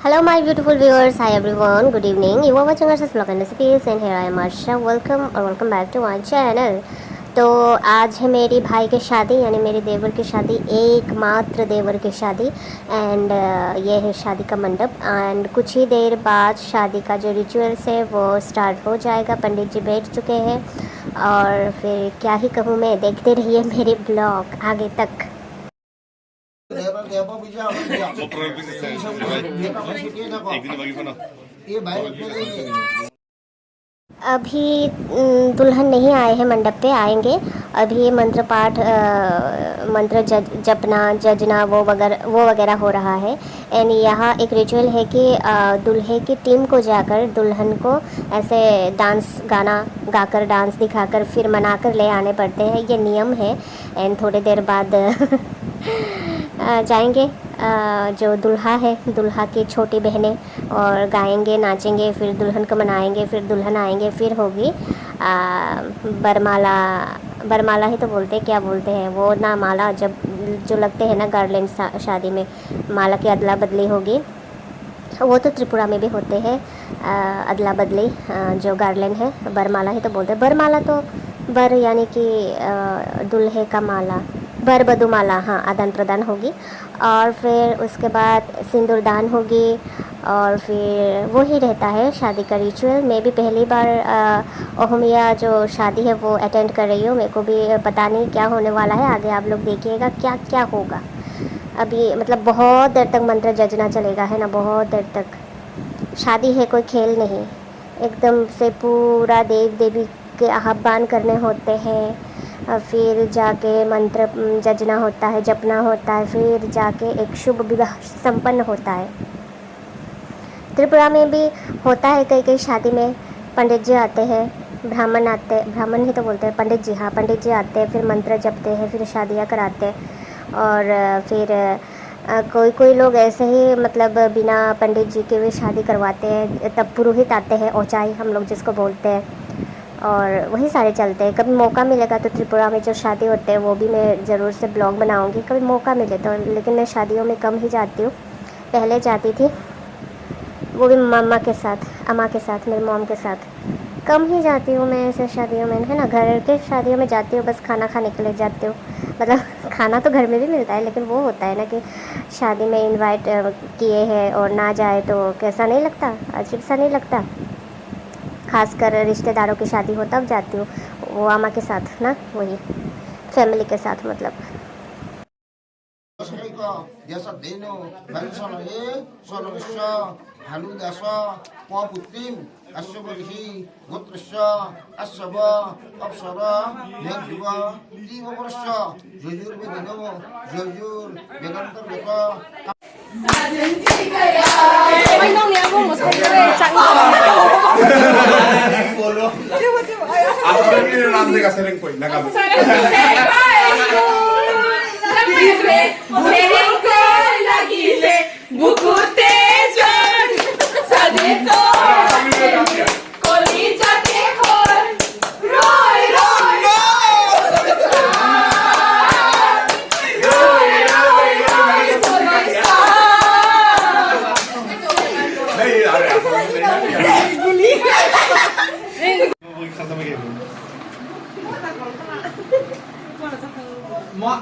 Hello my beautiful viewers, hi everyone, good evening. You are watching Arsha's vlog and recipes and here I am Arsha. Welcome back to my channel. तो आज है मेरी भाई की शादी यानी मेरे देवर की शादी, एकमात्र देवर की शादी एंड ये है शादी का मंडप एंड कुछ ही देर बाद शादी का जो रिचुअल्स है वो स्टार्ट हो जाएगा। पंडित जी बैठ चुके हैं और फिर क्या ही कहूँ मैं, देखते रहिए मेरे ब्लॉग आगे तक। अभी दुल्हन नहीं आए हैं, मंडप पे आएंगे। अभी मंत्र पाठ मंत्र जपना जजना वो वगैरह हो रहा है एंड यहाँ एक रिचुअल है कि दूल्हे की टीम को जाकर दुल्हन को ऐसे डांस गाना गाकर डांस दिखाकर फिर मनाकर ले आने पड़ते हैं, ये नियम है। एंड थोड़ी देर बाद जाएंगे जो दुल्हा है, दुल्हा की छोटी बहनें और गाएंगे नाचेंगे, फिर दुल्हन को मनाएंगे, फिर दुल्हन आएंगे, फिर होगी बरमाला ही तो बोलते हैं, क्या बोलते हैं वो ना, माला जब जो लगते हैं ना गार्लैंड शादी में, माला की अदला बदली होगी। वो तो त्रिपुरा में भी होते हैं अदला बदली, जो गार्लैंड है बरमाला ही तो बोलते हैं। बरमाला तो बर यानी कि दुल्हे का माला, बर बधू माला, हाँ, आदान प्रदान होगी और फिर उसके बाद सिंदूरदान होगी और फिर वही रहता है शादी का रिचुअल। मैं भी पहली बार ओहमिया जो शादी है वो अटेंड कर रही हूँ, मेरे को भी पता नहीं क्या होने वाला है, आगे आप लोग देखिएगा क्या क्या होगा। अभी मतलब बहुत देर तक मंत्र जजना चलेगा, है ना, बहुत देर तक। शादी है, कोई खेल नहीं, एकदम से पूरा देव देवी के आह्वान करने होते हैं, फिर जाके मंत्र जजना होता है, जपना होता है, फिर जाके एक शुभ विवाह संपन्न होता है। त्रिपुरा में भी होता है कई शादी में, पंडित जी आते हैं, ब्राह्मण ही तो बोलते हैं, पंडित जी, हाँ पंडित जी आते हैं, फिर मंत्र जपते हैं, फिर शादियाँ कराते हैं। और फिर कोई लोग ऐसे ही मतलब बिना पंडित जी के भी शादी करवाते हैं, तब पुरोहित आते हैं, औचाई हम लोग जिसको बोलते हैं, और वही सारे चलते हैं। कभी मौका मिलेगा तो त्रिपुरा में जो शादी होते हैं वो भी मैं ज़रूर से ब्लॉग बनाऊंगी, कभी मौका मिले तो। लेकिन मैं शादियों में कम ही जाती हूँ, पहले जाती थी, वो भी अम्मा के साथ, मेरी मॉम के साथ। कम ही जाती हूँ मैं ऐसे शादियों में, है ना। घर के शादियों में जाती हूँ बस खाना खाने के लिए जाती हूँ, मतलब खाना तो घर में भी मिलता है, लेकिन वो होता है ना कि शादी में इन्वाइट किए हैं और ना जाए तो कैसा नहीं लगता, अजीब सा नहीं लगता। खासकर रिश्तेदारों की शादी हो तब जाती हूँ, वो अम्मा के साथ ना, वही फैमिली के साथ मतलब।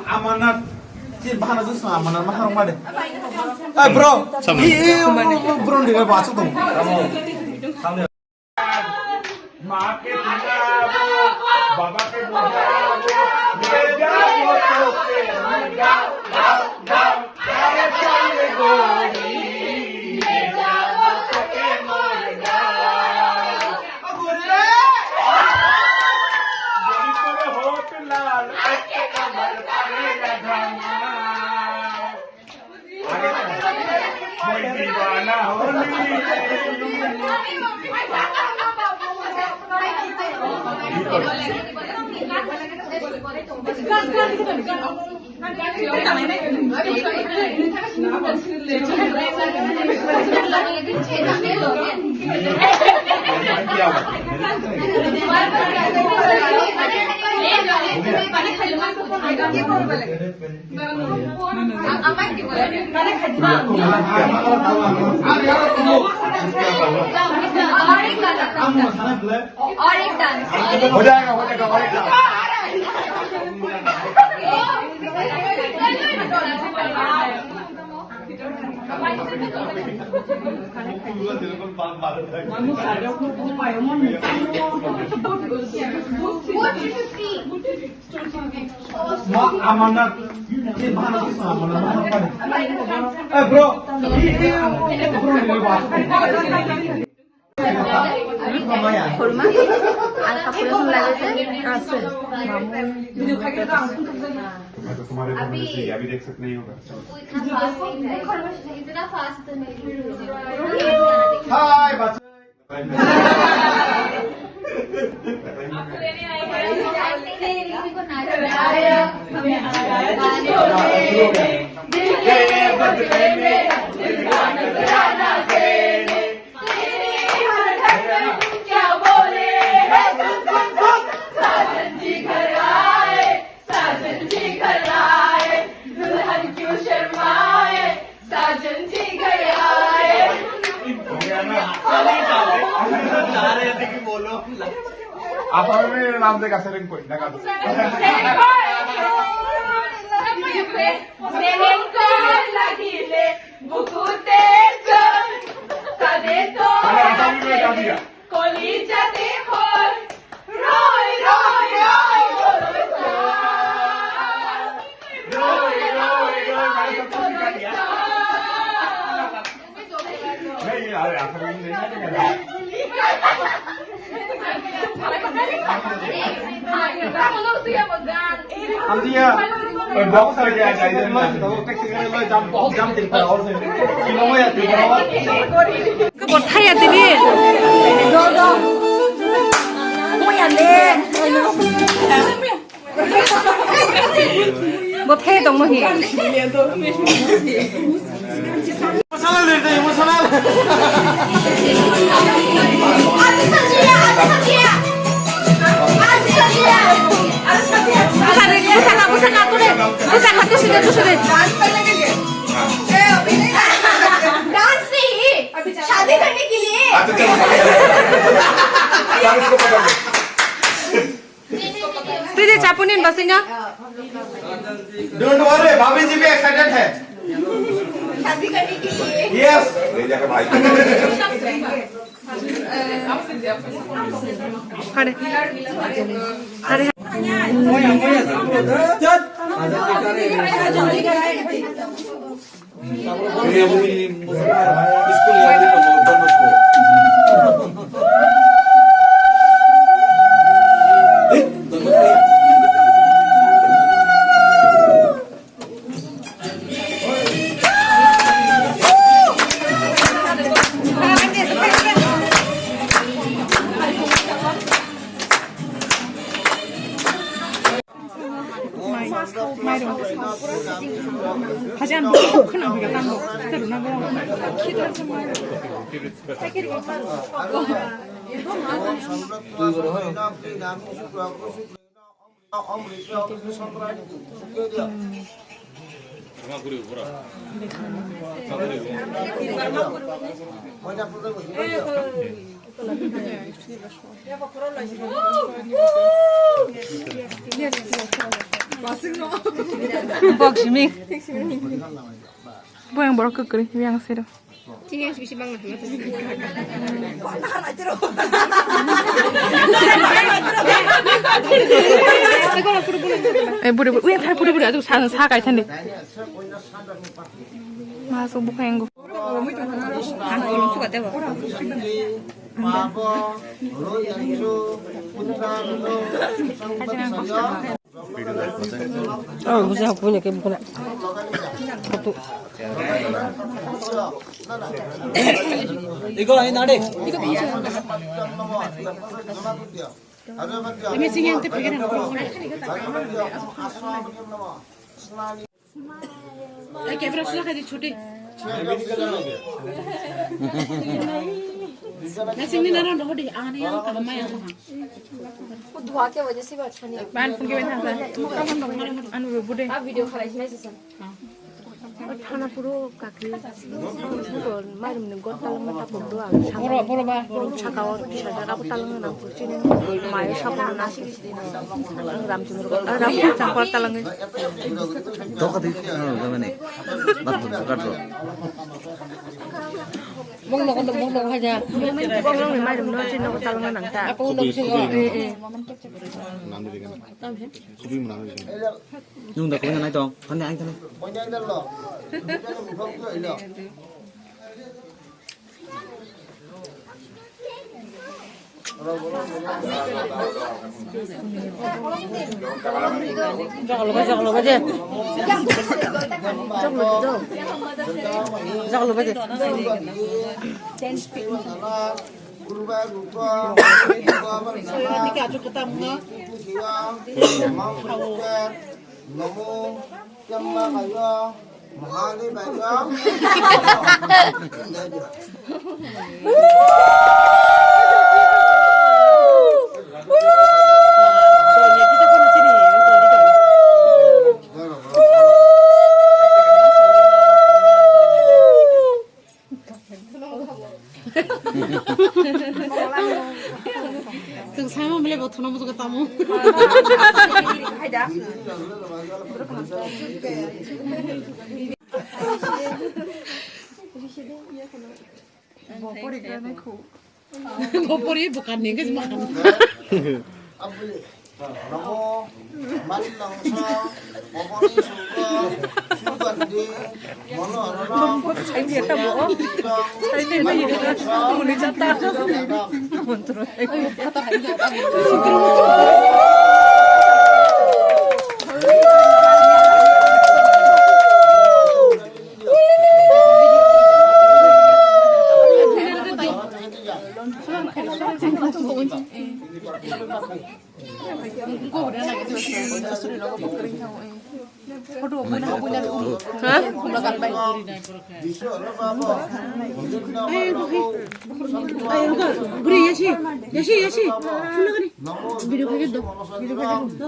Amanat si bahana tu sama amanat mahal mana? Bro, bro dia baca tu. माँ के बुलावो, बाबा के बुलावो, ले जाओ तो के गाओ गाओ गाओ, अरे चल गोरी, ले जाओ तो के मोर गाओ। अबुरे, गोरी तेरे होठ लाल, अच्छे कमर पारे लगाना, कोई दीवाना होली। और एक डांस हो जाएगा और एक डांस bro खुरमा আর কাপড় এখন লাগেছে আছে तुम्हारे अभी देख सकते नहीं होगा इतना फास्ट नहीं हाय बच्चे आप मेरे नाम से कैसे रिंग कोई लगा दो नहीं यार ऐसा नहीं हम दिया बहुत सारे क्या चाहिए तो टैक्सी करने लो जम बहुत जम तिल पर और से किलो में या तिल परก็บดไทยอ่ะทีนี้ไม่อยากเล่นบดเท่ตรงนู้นเห็น मसाला लेते हैं मसाला Busana tuh deh. Busana tuh sudah. Dance नहीं शादी करने के लिए तुझे चापुनीन बसेगा डोंट वरी भाभी जी भी एक्साइटेड है शादी करने के लिए यस ले जाकर भाई अरे अरे 하지 않는 큰 우리가 딴 거. 그대로 나고. Bakshmi. Bu yang baru kekeri, yang seru. Tinggal sih banget. Buru, yang saya buru aduh sana sakai tadi. Masuk buka yang gue. Kan belum suka deh. Bisa punya kayak bukan. Satu. 이거 아니 나래 Ini sih yang terpikiran. Kayak berapa sudah kali cuti? Nasi ini nara loh deh, aneh yang kalau main apa? धुआ के वजह से भी अच्छा नहीं Bahan pun kita bisa. Anu bude. आप video खराब नहीं है 하나부로 가기 수건 마름는 것 달랑만 딱 본도 안 상어 차가워 기사다라고 달랑은 안 붙이는 마에 사고는 나시기 ramjumur ram campur talangin Kau kata gimana nih? Batu batu. mong aja bong ni mai dum no chin no talangan nang ta Nhưng đã có nhà này to, con nhà anh thôi. Jangan lupa aja. Jangan lupa aja. Từng sáng mà lấy vào thùng nó một cái tamo. Bopori bukan nih guys makan. Namo Malilangsa Popori Suga Sugandi Mono Arana Ini tak bohong. Ini boleh Beri Yashi, full kali. Video kayak gitu,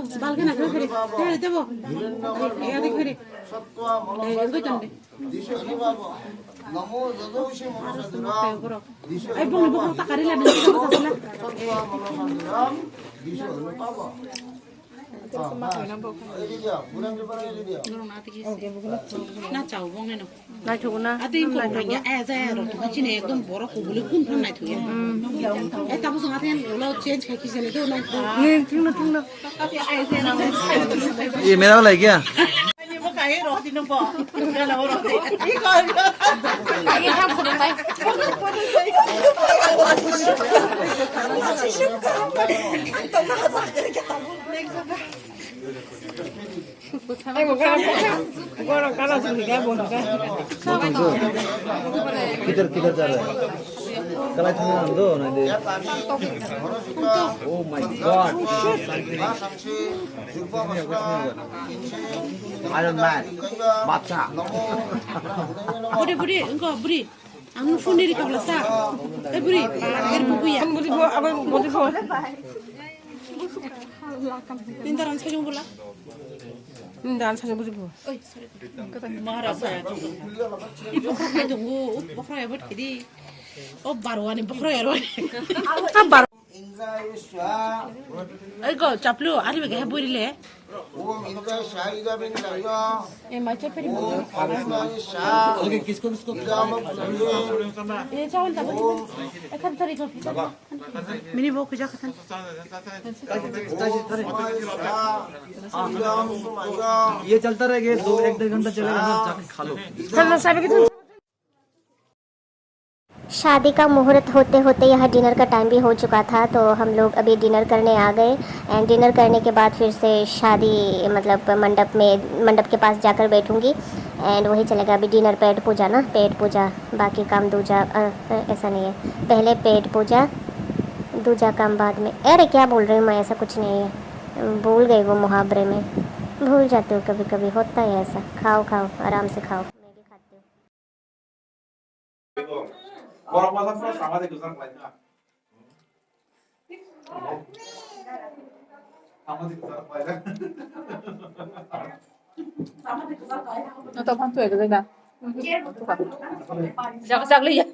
sebal kan agak kiri. Itu boh, ya ada kiri. Itu kan deh. Namo Dadoshi Monosadram Ay bong tak kari lah nanti kita sana. Disho Papa Ini dia, bulan depan ini dia. Nurun ati kisi. Na chau bong neno. Na chuna. Ati ko ya zero. Chine ekdom boro ko buli kun kun nai thuya. Tabu sangat yang lo change kai kisi le do na. Tingna. ये मेरा वाला है क्या? किधर जा रहा है? कला थाना दो ना दे। Oh my God! Iron Man, baca. Buri, engkau buri. Anu phone diri kabla sa. Buri, buku ya. Budi bo. Pintaran sajung bola. Dan saja budi bo. Maharasa ya. Ibu kaya tunggu, bokra ya buat kidi. Oh baruan bokra ya ruan. Kabar. Indra Isha Engkau caplu, ada bagaimana buri le? Om Indra Shahida bin Daya Macam peri. Om Indra Isha okay किसको किसको? Idama Pulani Ini cawan tak? Kan cari kau. Mini bawa kerja kan. ये चलता रहेगा 2-1 घंटा चलेगा ना जाके खा लो। Karena saya begitu. शादी का मुहूर्त होते होते यहाँ डिनर का टाइम भी हो चुका था, तो हम लोग अभी डिनर करने आ गए। एंड डिनर करने के बाद फिर से शादी मतलब मंडप के पास जाकर बैठूंगी एंड वही चलेगा। अभी डिनर पेट पूजा ना, पेट पूजा, बाकी काम दूजा ऐसा नहीं है, पहले पेट पूजा दूजा काम बाद में। अरे क्या बोल रही हूँ मैं, ऐसा कुछ नहीं है, भूल गई वो मुहावरे में, भूल जाती हूँ कभी कभी, होता है ऐसा। खाओ आराम से खाओ, मैं भी खाती हूँ। Orang masak pun sama deh kesan lainnya. Sama deh kesan lainnya. Atau pantu ya, Sagli ya.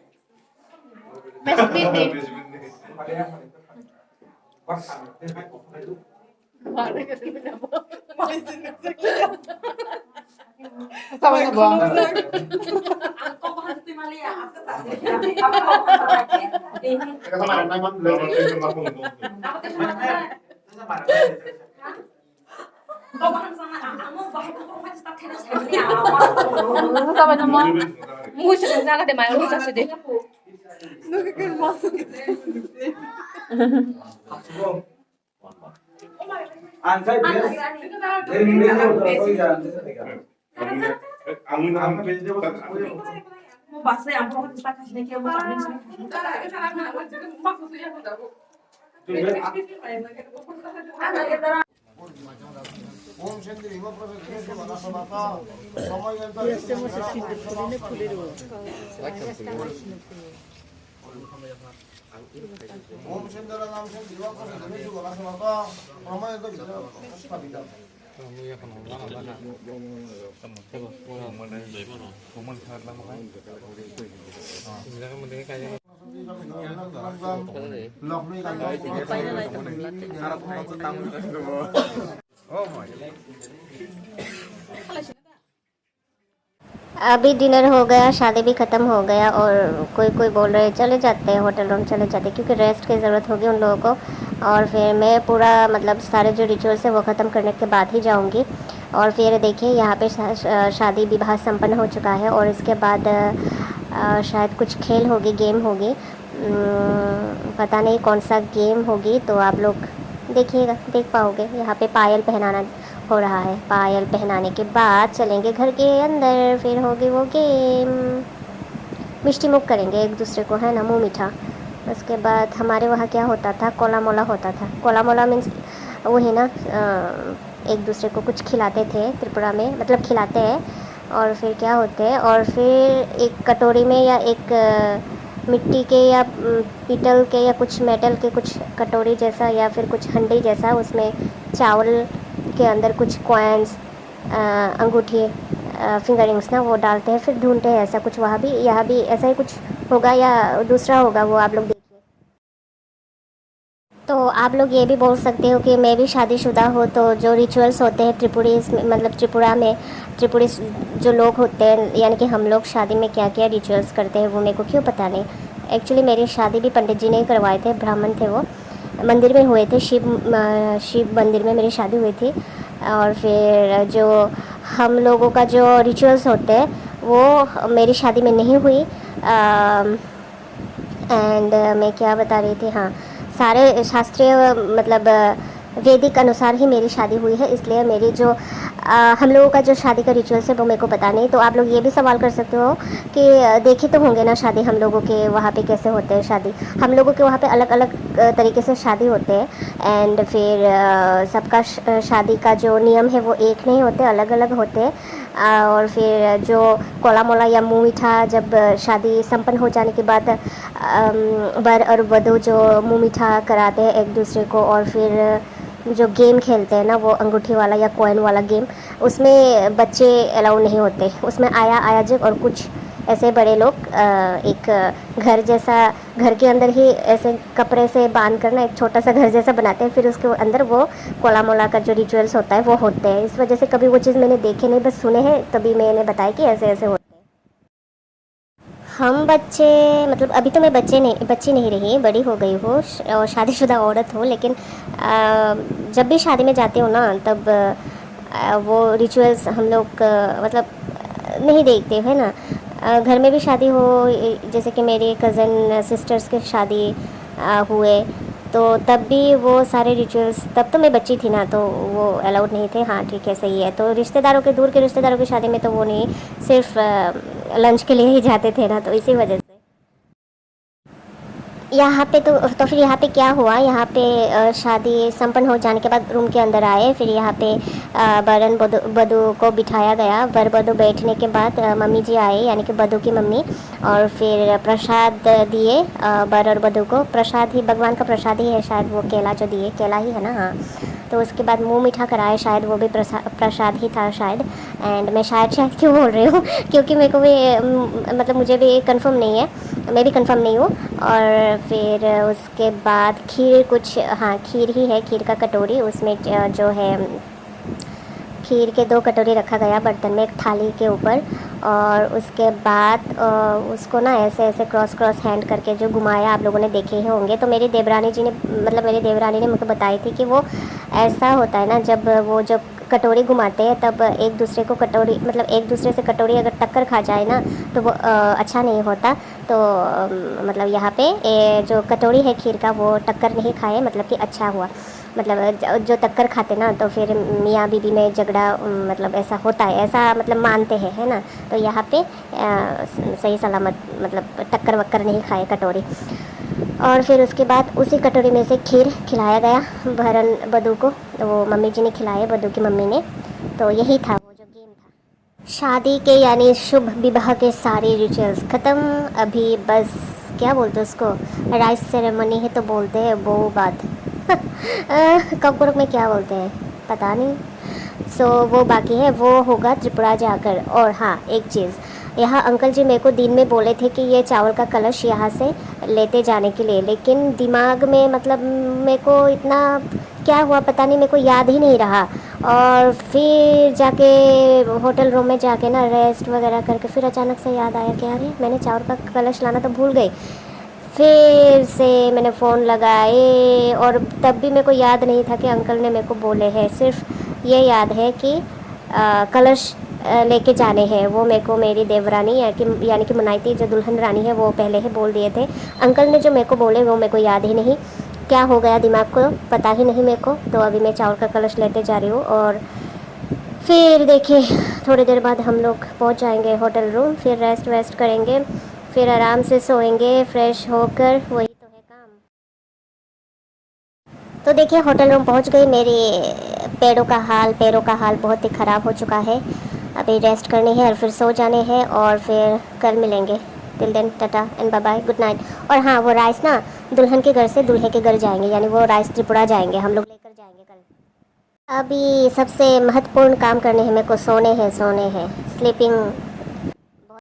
Sama nama. Musuh kan sangat demai lu saksi deh. Om Shanti रिमो प्रसन्न बना समाता समय यंत्र ओम शांति नाम से रिमो प्रसन्न बना समाता समय यंत्र अभी डिनर हो गया, शादी भी ख़त्म हो गया और कोई कोई बोल रहे चले जाते हैं होटल रूम चले जाते हैं क्योंकि रेस्ट की ज़रूरत होगी उन लोगों को। और फिर मैं पूरा मतलब सारे जो रिचुअल्स है वो ख़त्म करने के बाद ही जाऊंगी। और फिर देखिए यहाँ पे शादी विवाह संपन्न हो चुका है और इसके बाद शायद कुछ खेल होगी, गेम होगी, पता नहीं कौन सा गेम होगी, तो आप लोग देखिएगा, देख पाओगे। यहाँ पे पायल पहनाना हो रहा है, पायल पहनाने के बाद चलेंगे घर के अंदर, फिर होगी वो गेम, मिष्टी मुख करेंगे एक दूसरे को, है ना, मुँह मीठा। उसके बाद हमारे वहाँ क्या होता था, कोला मोला होता था। कोला मोला मीन्स वो है ना, एक दूसरे को कुछ खिलाते थे त्रिपुरा में, मतलब खिलाते हैं और फिर क्या होते हैं, और फिर एक कटोरी में या एक मिट्टी के या पीतल के या कुछ मेटल के कुछ कटोरी जैसा या फिर कुछ हंडी जैसा, उसमें चावल के अंदर कुछ कॉइन्स, अंगूठी, फिंगरिंग्स ना, वो डालते हैं, फिर ढूंढते हैं ऐसा कुछ। वहाँ भी यहाँ भी ऐसा ही कुछ होगा या दूसरा होगा, वो आप लोग देखिए। तो आप लोग ये भी बोल सकते हो कि मैं भी शादीशुदा हो, तो जो रिचुअल्स होते हैं त्रिपुरीज में, मतलब त्रिपुरा में त्रिपुरी जो लोग होते हैं, यानी कि हम लोग शादी में क्या क्या रिचुअल्स करते हैं वो मेरे को क्यों पता नहीं। एक्चुअली मेरी शादी भी पंडित जी ने ही करवाए थे, ब्राह्मण थे वो, मंदिर में हुए थे, शिव मंदिर में मेरी शादी हुई थी। और फिर जो हम लोगों का जो रिचुअल्स होते हैं वो मेरी शादी में नहीं हुई। एंड मैं क्या बता रही थी, हाँ, सारे शास्त्रीय मतलब वैदिक अनुसार ही मेरी शादी हुई है, इसलिए मेरी जो हम लोगों का जो शादी का रिचुअल्स है वो मेरे को पता नहीं। तो आप लोग ये भी सवाल कर सकते हो कि देखे तो होंगे ना शादी हम लोगों के वहाँ पे कैसे होते हैं शादी। हम लोगों के वहाँ पे अलग अलग तरीके से शादी होते हैं एंड फिर सबका शादी का जो नियम है वो एक नहीं होते, अलग अलग होते हैं। और फिर जो कोला मोला या मुँह मीठा, जब शादी संपन्न हो जाने के बाद वर और वधू जो मुँह मीठा कराते हैं एक दूसरे को, और फिर जो गेम खेलते हैं ना वो अंगूठी वाला या कॉइन वाला गेम, उसमें बच्चे अलाउ नहीं होते। उसमें आया आयोजक और कुछ ऐसे बड़े लोग एक घर जैसा, घर के अंदर ही ऐसे कपड़े से बांध कर ना एक छोटा सा घर जैसा बनाते हैं, फिर उसके अंदर वो कोला मोला का जो रिचुअल्स होता है वो होते हैं। इस वजह से कभी वो चीज़ मैंने देखे नहीं, बस सुने हैं, तभी मैंने बताया कि ऐसे ऐसे होते हैं। हम बच्चे, मतलब अभी तो मैं बच्ची नहीं रही, बड़ी हो गई हूँ और शादीशुदा औरत हूँ, लेकिन जब भी शादी में जाते हो ना तब वो रिचुअल्स हम लोग मतलब नहीं देखते है ना। घर में भी शादी हो, जैसे कि मेरी कज़न सिस्टर्स के शादी हुए, तो तब भी वो सारे रिचुअल्स, तब तो मैं बच्ची थी ना, तो वो अलाउड नहीं थे। हाँ ठीक है, सही है। तो रिश्तेदारों के, दूर के रिश्तेदारों की शादी में तो वो नहीं, सिर्फ लंच के लिए ही जाते थे ना, तो इसी वजह से। यहाँ पे तो फिर यहाँ पे क्या हुआ, यहाँ पे शादी संपन्न हो जाने के बाद रूम के अंदर आए, फिर यहाँ पे वरन वधू को बिठाया गया। वर वधू बैठने के बाद मम्मी जी आए, यानी कि वधू की मम्मी, और फिर प्रसाद दिए वर और वधू को। प्रसाद ही भगवान का प्रसाद ही है शायद, वो केला जो दिए, केला ही है ना, हाँ। तो उसके बाद मुंह मीठा कराया, शायद वो भी प्रसाद ही था शायद। एंड मैं शायद क्यों बोल रही हूँ क्योंकि मेरे को भी मतलब मुझे भी कंफर्म नहीं है, मैं भी कंफर्म नहीं हूँ। और फिर उसके बाद खीर, कुछ हाँ खीर ही है, खीर का कटोरी, उसमें जो है खीर के 2 कटोरी रखा गया बर्तन में, एक थाली के ऊपर। और उसके बाद उसको ना ऐसे ऐसे क्रॉस हैंड करके जो घुमाया, आप लोगों ने देखे ही होंगे। तो मेरी देवरानी जी ने, मतलब मेरी देवरानी ने मुझे बताई थी कि वो ऐसा होता है ना, जब वो जब कटोरी घुमाते हैं तब एक दूसरे को कटोरी, मतलब एक दूसरे से कटोरी अगर टक्कर खा जाए ना तो वो अच्छा नहीं होता। तो मतलब यहाँ पे जो कटोरी है खीर का वो टक्कर नहीं खाए, मतलब कि अच्छा हुआ। मतलब जो टक्कर खाते ना तो फिर मियाँ बीबी में झगड़ा, मतलब ऐसा होता है, ऐसा मतलब मानते हैं, है ना। तो यहाँ पे सही सलामत मतलब टक्कर वक्कर नहीं खाए कटोरी। और फिर उसके बाद उसी कटोरी में से खीर खिलाया गया भरन बधू को, तो वो मम्मी जी ने खिलाए, बधू की मम्मी ने। तो यही था वो जो गेम था। शादी के यानी शुभ विवाह के सारे रिचुअल्स ख़त्म। अभी बस क्या बोलते हैं उसको, राइस सेरेमनी है तो बोलते हैं वो बात कपड़ों में क्या बोलते हैं पता नहीं। सो वो बाकी है, वो होगा त्रिपुरा जाकर। और हाँ एक चीज़, यहाँ अंकल जी मेरे को दिन में बोले थे कि ये चावल का कलश यहाँ से लेते जाने के लिए, लेकिन दिमाग में मतलब मेरे को इतना क्या हुआ पता नहीं, मेरे को याद ही नहीं रहा। और फिर जाके होटल रूम में जाके ना रेस्ट वगैरह करके फिर अचानक से याद आया कि अरे मैंने चावल का कलश लाना तो भूल गई। फिर से मैंने फ़ोन लगाए और तब भी मेरे को याद नहीं था कि अंकल ने मेरे को बोले हैं। सिर्फ ये याद है कि कलश लेके जाने हैं, वो मेरे को मेरी देवरानी यानी कि मनाइती जो दुल्हन रानी है वो पहले ही बोल दिए थे। अंकल ने जो मेरे को बोले वो मेरे को याद ही नहीं, क्या हो गया दिमाग को पता ही नहीं मेरे को। तो अभी मैं चावल का कलश लेते जा रही हूँ और फिर देखिए थोड़ी देर बाद हम लोग पहुँच जाएंगे होटल रूम, फिर रेस्ट वेस्ट करेंगे, फिर आराम से सोएंगे फ्रेश होकर, वही तो है काम। तो देखिए होटल रूम पहुंच गई। मेरी पैरों का हाल बहुत ही ख़राब हो चुका है। अभी रेस्ट करनी है और फिर सो जाने हैं और फिर कल मिलेंगे। Till then tata and bye bye, good night. और हाँ वो राइस ना दुल्हन के घर से दूल्हे के घर जाएंगे, यानी वो राइस त्रिपुरा जाएंगे, हम लोग लेकर जाएंगे कल। अभी सबसे महत्वपूर्ण काम करने हैं मेरे को, सोने हैं स्लीपिंग